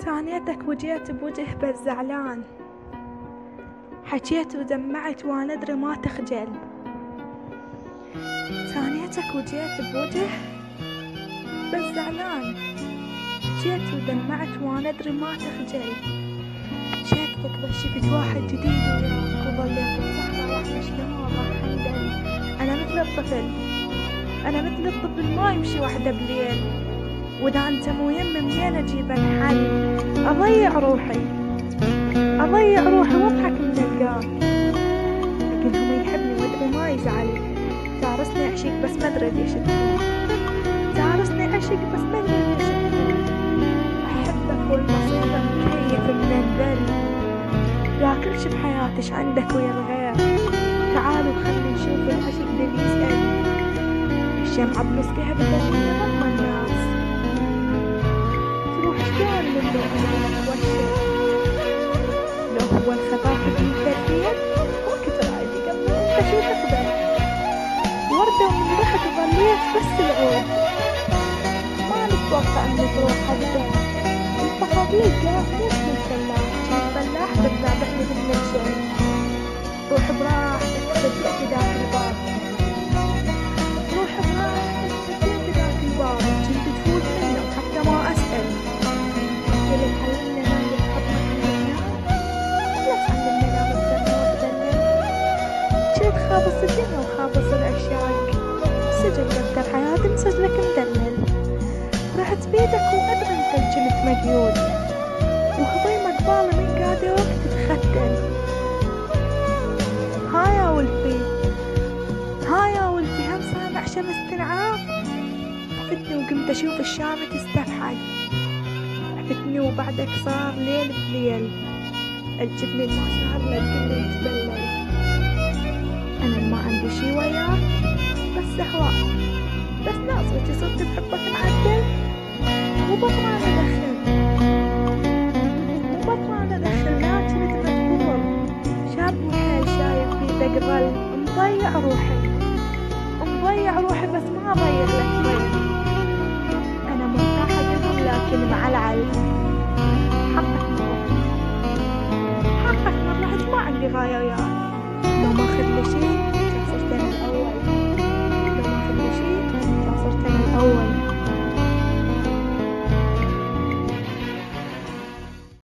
ثانيتك وجيت بوجه بس زعلان، حكيت ودمعت وانا ادري ما تخجل. ثانيتك وجيت بوجه بس زعلان، حكيت ودمعت وانا ادري ما تخجل. شايفك بس شفت واحد جديد وياك وظليت بصحراء واحنا شلون راح ندل. انا مثل الطفل ما يمشي وحده بليل، واذا انت مو يمي منين اجيب الحل؟ اضيع روحي واضحك من القاك، لكن هو يحبني وادري ما يزعل. تارسني عشق بس ما ادري ليش تكون، احبك والمصيبه مكيف من الذل. يا كل شي بحياتي عندك ويا الغير، تعالوا خلي نشوف العشق اللي يسأل. الشمعة بنسقيها بدليل هم الناس، تروح شلون منه انا اتوشر. لو هو الخفاف من التربية وقت رايدي قبل انت شو تقدر. وردة ومن رحت وظليت بس العود، ما نتوقع ان تروح ابدا. الفخابيل قاعد ليش من فلاح بتذابحني بالمنشل. روح براحتك صدقت ذاك الباب، كنت تفوت منه حتى ما اسأل. اللي تعلمنا نام بحضنك من النار، لا تعلمنا نام الدم وبدلل. كنت خابص الدنيا وخابص العشاق، سجل دفتر حياتي مسجلك مدلل. رحت بيدك وادري انت كنت مقيود، وهضيمة قبالي من قاعدة وقت تختل. ها يا ولفي هم سامع شمس تنعاف. عفتني وقمت اشوف الشام تستفحل، عفتني وبعدك صار ليل بليل. الجبن ما صار للكل يتبلل. انا ما عندي شي وياك بس اهواك، بس ناقصك صرت بحبك معدل. وبطلع ادخل لكن مجبور. شاب وحيل شايف بيدك ظل مضيع روحي بس ما اضيع لك ظل. انا مرتاحة قلبي لكن مع العلم. حقك ما رحت ما عندي غاية وياك. لو ما اخذ لي شي